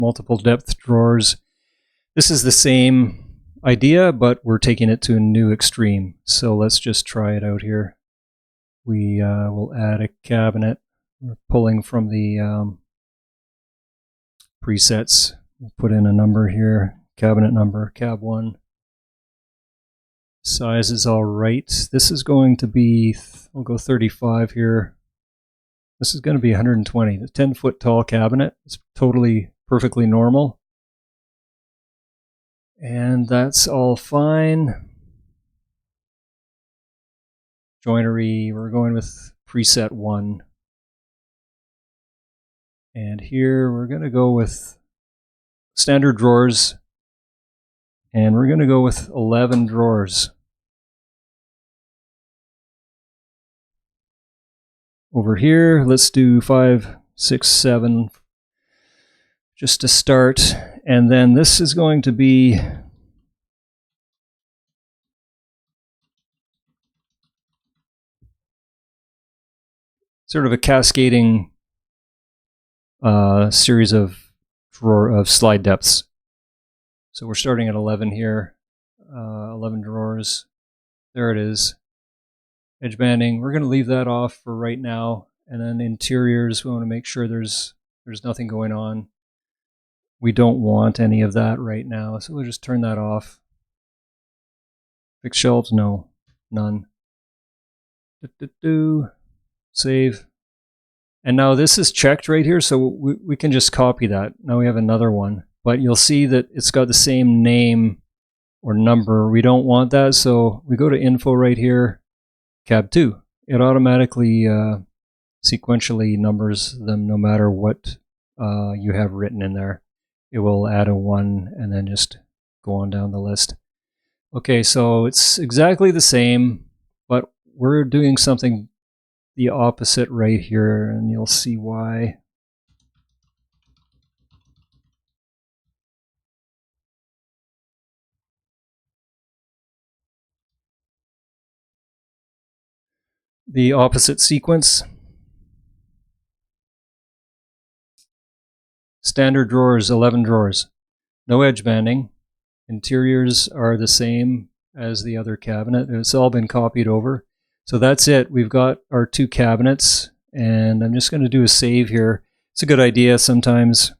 multiple depth drawers. This is the same idea, but we're taking it to a new extreme. So let's just try it out here. We will add a cabinet. We're pulling from the presets. We'll put in a number here, cabinet number, cab 1. Size is all right. This is going to be, we'll go 35 here. This is going to be 120. The 10-foot tall cabinet is totally perfectly normal. And that's all fine. Joinery, we're going with preset 1. And here we're going to go with standard drawers. And we're going to go with 11 drawers. Over here, let's do 5, 6, 7 just to start. And then this is going to be sort of a cascading series of slide depths. So we're starting at 11 here, 11 drawers. There it is. Edge banding, we're going to leave that off for right now. And then interiors, we want to make sure there's nothing going on. We don't want any of that right now, so we'll just turn that off. Fixed shelves, no, none. Save. And now this is checked right here, so we can just copy that. Now we have another one. But you'll see that it's got the same name or number. We don't want that, so we go to info right here, cab 2. It automatically sequentially numbers them no matter what you have written in there. It will add a 1 and then just go on down the list. Okay, so it's exactly the same, but we're doing something the opposite right here, and you'll see why. The opposite sequence. Standard drawers, 11 drawers. No edge banding. Interiors are the same as the other cabinet. It's all been copied over. So that's it. We've got our 2 cabinets, and I'm just going to do a save here. It's a good idea sometimes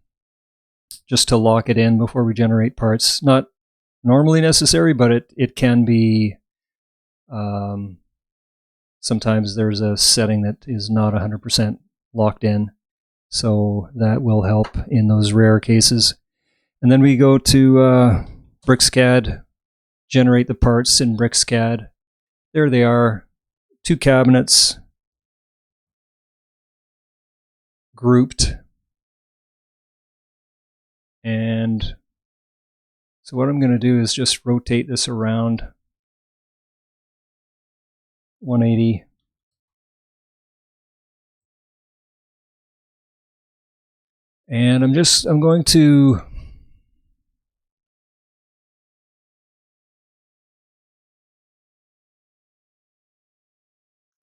just to lock it in before we generate parts. Not normally necessary, but it can be. Sometimes there's a setting that is not 100% locked in, so that will help in those rare cases. And then we go to BricsCAD, generate the parts in BricsCAD. There they are, 2 cabinets grouped. And so what I'm going to do is just rotate this around 180. And I'm going to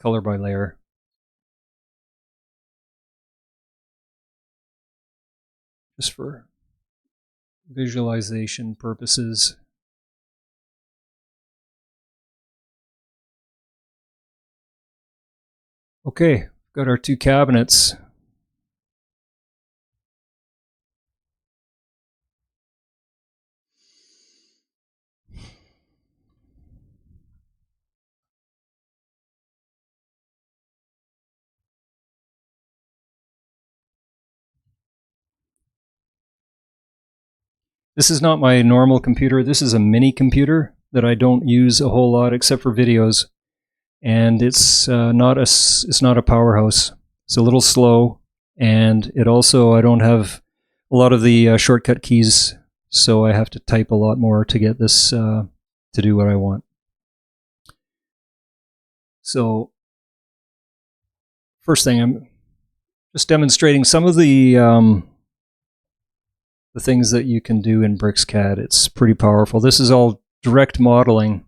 color by layer. Just for visualization purposes. Okay, got our 2 cabinets. This is not my normal computer. This is a mini computer that I don't use a whole lot except for videos. And it's not a powerhouse. It's a little slow, and it also, I don't have a lot of the shortcut keys, so I have to type a lot more to get this to do what I want. So first thing, I'm just demonstrating some of the things that you can do in BricsCAD. It's pretty powerful. This is all direct modeling.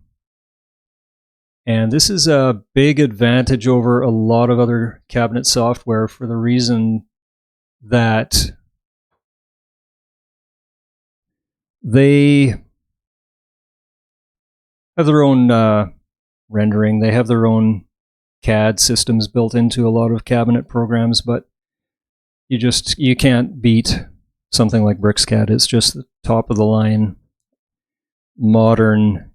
And this is a big advantage over a lot of other cabinet software for the reason that They have their own rendering. They have their own CAD systems built into a lot of cabinet programs, but you can't beat something like BricsCAD. It's just the top of the line, modern,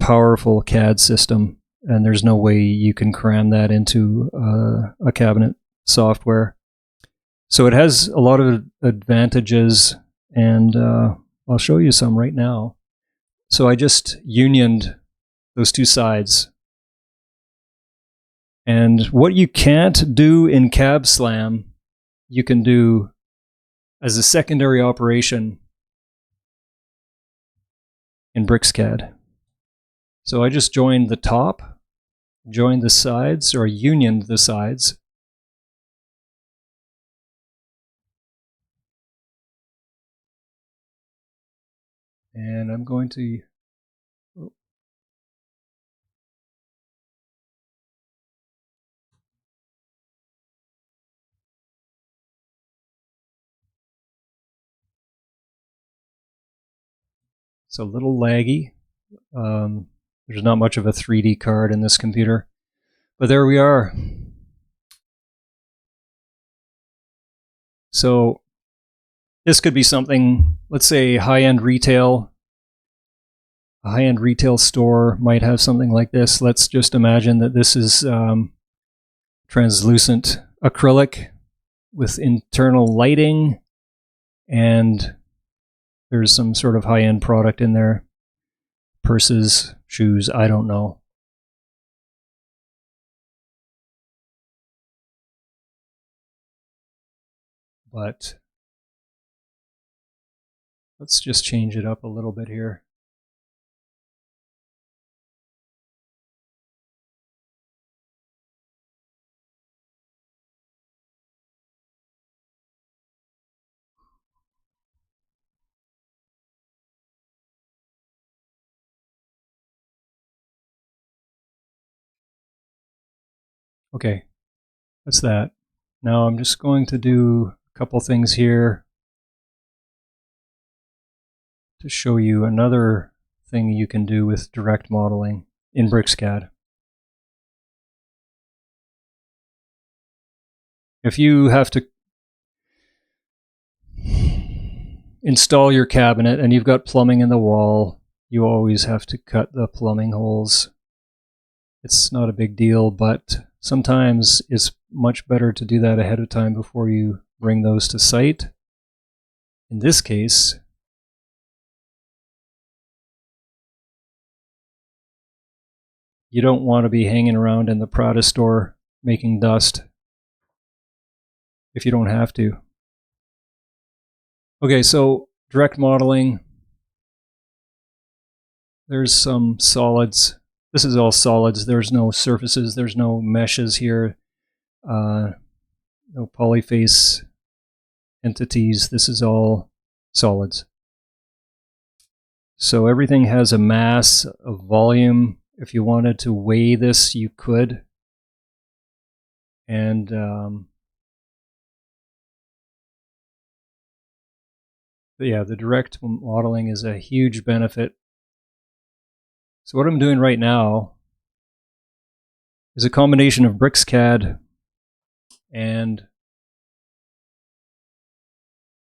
powerful CAD system, and there's no way you can cram that into a cabinet software. So it has a lot of advantages, and I'll show you some right now. So I just unioned those two sides. And what you can't do in CABSLAM, you can do as a secondary operation in BricsCAD. So I just joined the top, joined the sides, or unioned the sides. And I'm going to... It's a little laggy. There's not much of a 3D card in this computer. But there we are. So this could be something, let's say high-end retail. A high-end retail store might have something like this. Let's just imagine that this is translucent acrylic with internal lighting, and there's some sort of high-end product in there. Purses, shoes, I don't know. But let's just change it up a little bit here. Okay, that's that. Now I'm just going to do a couple things here to show you another thing you can do with direct modeling in BricsCAD. If you have to install your cabinet and you've got plumbing in the wall, you always have to cut the plumbing holes. It's not a big deal, but sometimes it's much better to do that ahead of time before you bring those to site. In this case, you don't want to be hanging around in the Prada store making dust if you don't have to. Okay, so direct modeling. There's some solids. This is all solids. There's no surfaces. There's no meshes here. No polyface entities. This is all solids. So everything has a mass, a volume. If you wanted to weigh this, you could. And yeah, the direct modeling is a huge benefit. So what I'm doing right now is a combination of BricsCAD and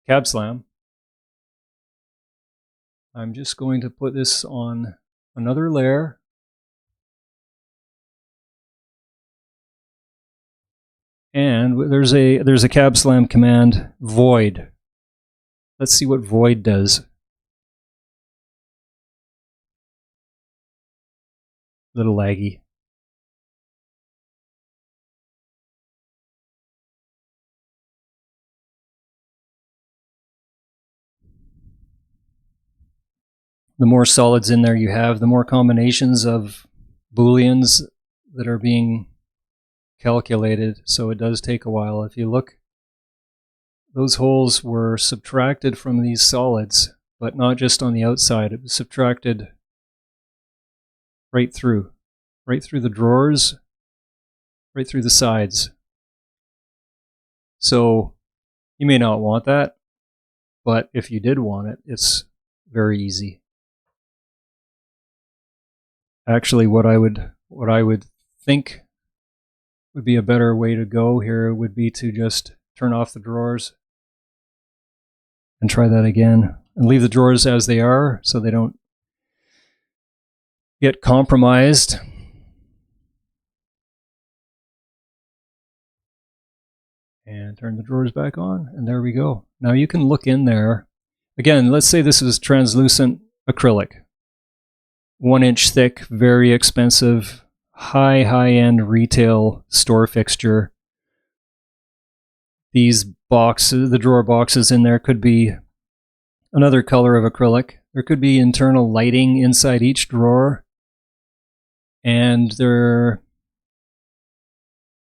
CABSLAM. I'm just going to put this on another layer. And there's a CABSLAM command, void. Let's see what void does. A little laggy. The more solids in there you have, the more combinations of booleans that are being calculated, so it does take a while. If you look, those holes were subtracted from these solids, but not just on the outside. It was subtracted right through the drawers, right through the sides. So you may not want that. but if you did want it, it's very easy. Actually, what I would think would be a better way to go here would be to just turn off the drawers and try that again, and leave the drawers as they are so they don't get compromised. And turn the drawers back on, and there we go. Now you can look in there. Again, let's say this is translucent acrylic. 1 inch thick, very expensive, high-end retail store fixture. These boxes, the drawer boxes in there could be another color of acrylic. There could be internal lighting inside each drawer. And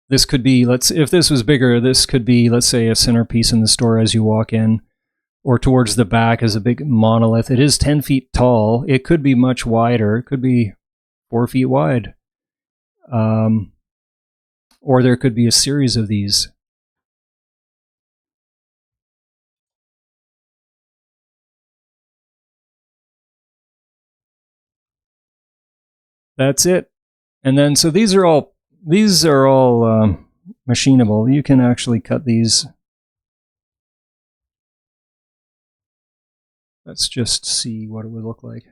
this could be, if this was bigger, this could be, let's say, a centerpiece in the store as you walk in, or towards the back as a big monolith. It is 10 feet tall. It could be much wider. It could be 4 feet wide. Or there could be a series of these. That's it. And then, so these are all machinable. You can actually cut these. Let's just see what it would look like.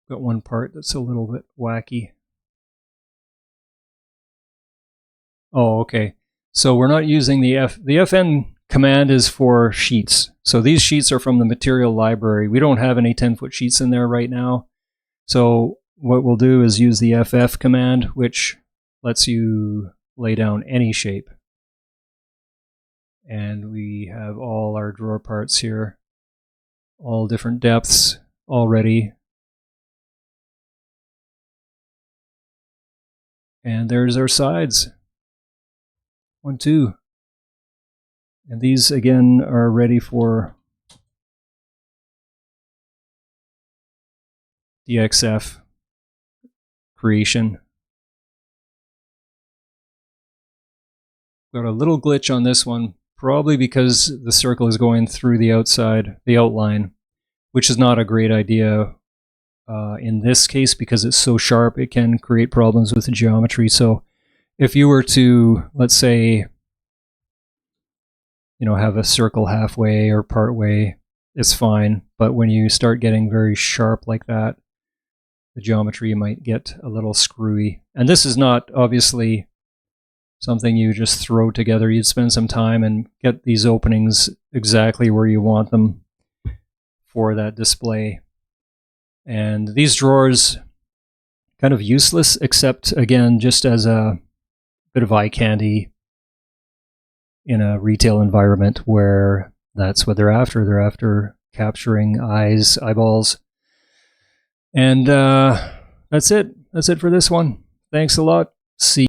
Got one part that's a little bit wacky. Oh, okay. So we're not using the FN command is for sheets. So these sheets are from the material library. We don't have any 10-foot sheets in there right now. So what we'll do is use the FF command, which lets you lay down any shape. And we have all our drawer parts here, all different depths already. And there's our sides. 1, 2. And these, again, are ready for DXF creation. Got a little glitch on this one, probably because the circle is going through the outside, the outline, which is not a great idea in this case because it's so sharp. It can create problems with the geometry. So if you were to, let's say, have a circle halfway or part way, it's fine. But when you start getting very sharp like that, the geometry might get a little screwy. And this is not obviously something you just throw together. You'd spend some time and get these openings exactly where you want them for that display. And these drawers, kind of useless, except again, just as a bit of eye candy in a retail environment where that's what they're after. They're after capturing eyeballs. And that's it. That's it for this one. Thanks a lot. See